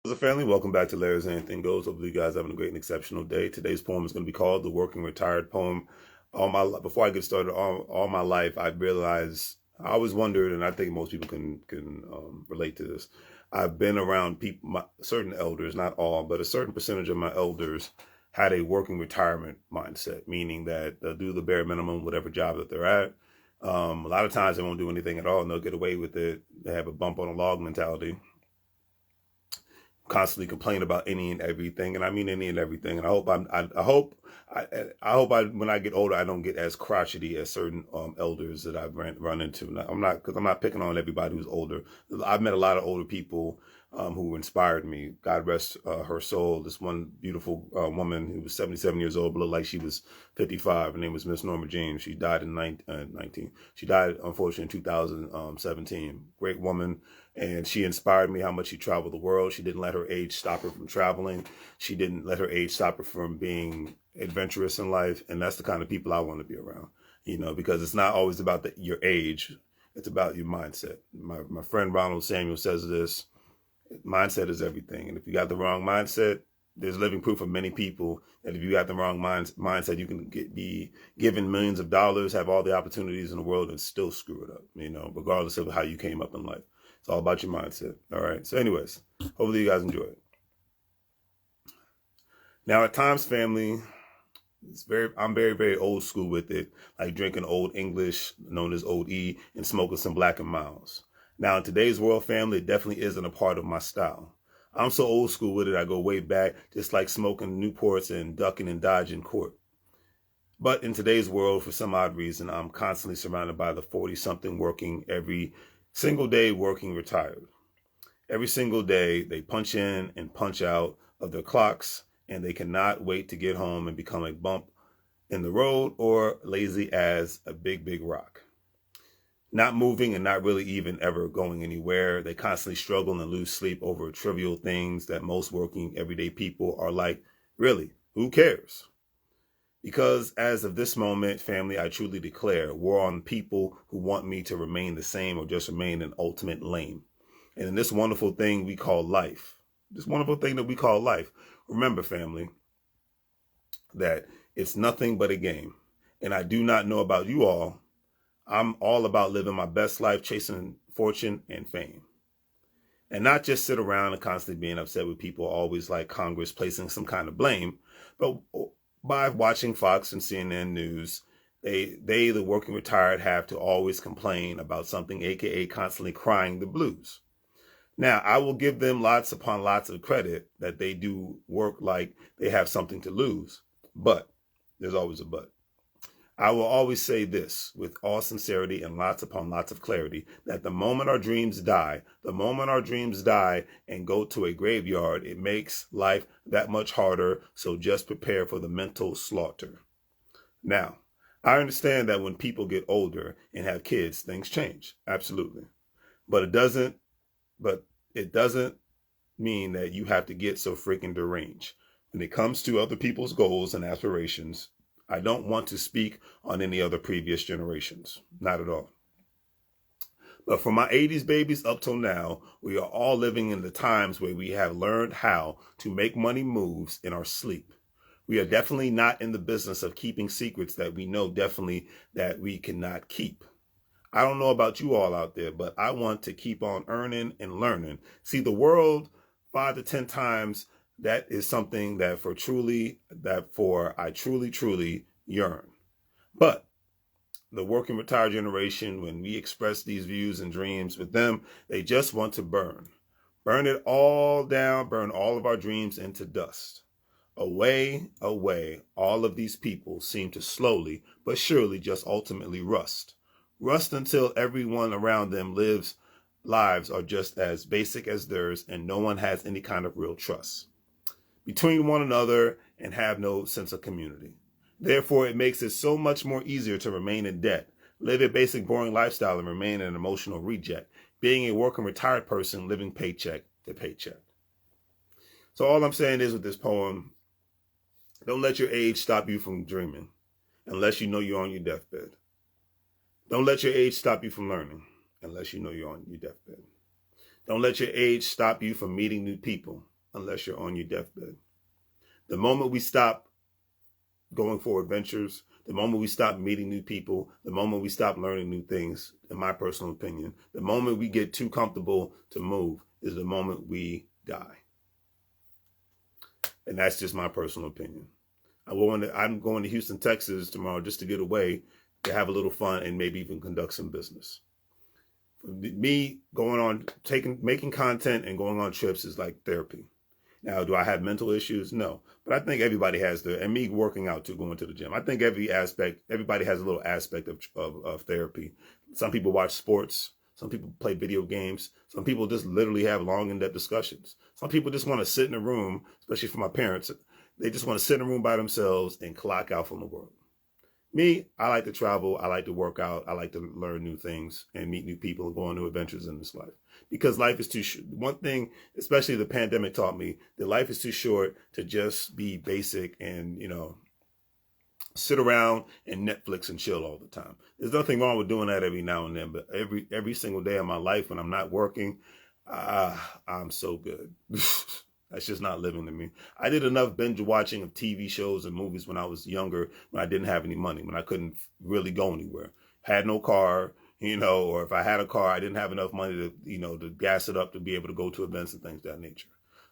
What's up, family? Welcome back to Larry's Anything Goes. Hopefully, you guys are having a great and exceptional day. Today's poem is going to be called "The Working Retired Poem." Before I get started, all my life, I realized I always wondered, and I think most people can relate to this. I've been around people, certain elders, not all, but a certain percentage of my elders had a working retirement mindset, meaning that they'll do the bare minimum, whatever job that they're at. A lot of times they won't do anything at all, and they'll get away with it. They have a bump on a log mentality, constantly complain about any and everything, and I mean any and everything. And I hope when I get older, I don't get as crotchety as certain elders that I've run into. Now, because I'm not picking on everybody who's older. I've met a lot of older people who inspired me. God rest her soul. This one beautiful woman who was 77 years old, but looked like she was 55. Her name was Miss Norma James. She died in 19. She died, unfortunately, in 2017. Great woman. And she inspired me how much she traveled the world. She didn't let her age stop her from traveling. She didn't let her age stop her from being adventurous in life. And that's the kind of people I want to be around, because it's not always about your age. It's about your mindset. My friend Ronald Samuel says this: mindset is everything. And if you got the wrong mindset, there's living proof of many people that if you got the wrong mindset, you can be given millions of dollars, have all the opportunities in the world, and still screw it up, regardless of how you came up in life. It's all about your mindset. All right. So anyways, hopefully you guys enjoy it. Now, at times, family, I'm very, very old school with it, like drinking Old English, known as Old E, and smoking some Black and Milds. Now, in today's world, family, it definitely isn't a part of my style. I'm so old school with it, I go way back, just like smoking Newports and ducking and dodging court. But in today's world, for some odd reason, I'm constantly surrounded by the 40-something working every single day, working retired. Every single day, they punch in and punch out of their clocks, and they cannot wait to get home and become a bump in the road or lazy as a big, big rock. Not moving and not really even ever going anywhere. They constantly struggle and lose sleep over trivial things that most working everyday people are like, really, who cares? Because as of this moment, family, I truly declare war on people who want me to remain the same or just remain an ultimate lame. And in this wonderful thing we call life, remember, family, that it's nothing but a game. And I do not know about you all. I'm all about living my best life, chasing fortune and fame. And not just sit around and constantly being upset with people always like Congress placing some kind of blame, but by watching Fox and CNN News, they, the working retired, have to always complain about something, aka constantly crying the blues. Now, I will give them lots upon lots of credit that they do work like they have something to lose, but there's always a but. I will always say this with all sincerity and lots upon lots of clarity, that the moment our dreams die and go to a graveyard, it makes life that much harder. So just prepare for the mental slaughter. Now, I understand that when people get older and have kids, things change. Absolutely. But it doesn't mean that you have to get so freaking deranged. When it comes to other people's goals and aspirations, I don't want to speak on any other previous generations. Not at all. But from my 80s babies up till now, we are all living in the times where we have learned how to make money moves in our sleep. We are definitely not in the business of keeping secrets that we know definitely that we cannot keep. I don't know about you all out there, but I want to keep on earning and learning. See the world 5 to 10 times. That is something that I truly yearn. But the working retired generation, when we express these views and dreams with them, they just want to burn it all down, burn all of our dreams into dust. Away, all of these people seem to slowly but surely just ultimately rust until everyone around them lives are just as basic as theirs, and no one has any kind of real trust between one another and have no sense of community. Therefore, it makes it so much more easier to remain in debt, live a basic, boring lifestyle, and remain an emotional reject, being a working retired person living paycheck to paycheck. So all I'm saying is with this poem, don't let your age stop you from dreaming unless you know you're on your deathbed. Don't let your age stop you from learning unless you know you're on your deathbed. Don't let your age stop you from meeting new people unless you're on your deathbed. The moment we stop going for adventures, the moment we stop meeting new people, the moment we stop learning new things, in my personal opinion, the moment we get too comfortable to move is the moment we die. And that's just my personal opinion. I'm going to Houston, Texas tomorrow just to get away, to have a little fun, and maybe even conduct some business. For me, making content and going on trips is like therapy. Now, do I have mental issues? No. But I think everybody has and me working out too, going to the gym. I think everybody has a little aspect of therapy. Some people watch sports. Some people play video games. Some people just literally have long, in-depth discussions. Some people just want to sit in a room, especially for my parents. They just want to sit in a room by themselves and clock out from the world. Me, I like to travel. I like to work out. I like to learn new things and meet new people and go on new adventures in this life. Because life is too short. One thing, especially the pandemic, taught me that life is too short to just be basic and, sit around and Netflix and chill all the time. There's nothing wrong with doing that every now and then, but every single day of my life when I'm not working, I'm so good. That's just not living to me. I did enough binge watching of TV shows and movies when I was younger, when I didn't have any money, when I couldn't really go anywhere. Had no car, or if I had a car, I didn't have enough money to, to gas it up to be able to go to events and things of that nature.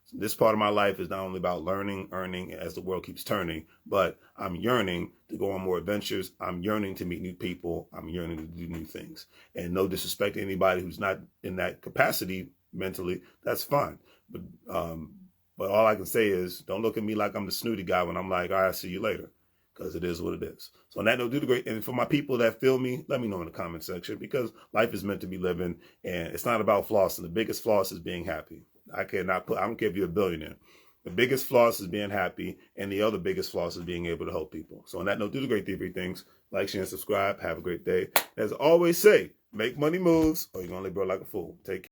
So this part of my life is not only about learning, earning as the world keeps turning, but I'm yearning to go on more adventures. I'm yearning to meet new people. I'm yearning to do new things. And no disrespect to anybody who's not in that capacity mentally, that's fine. But all I can say is, don't look at me like I'm the snooty guy when I'm like, all right, see you later, because it is what it is. So on that note, do the great. And for my people that feel me, let me know in the comment section, because life is meant to be living, and it's not about flossing. The biggest floss is being happy. I don't care if you're a billionaire. The biggest floss is being happy, and the other biggest floss is being able to help people. So on that note, do the great three things. Like, share, and subscribe. Have a great day. As I always say, make money moves, or you're going to live like a fool. Take care.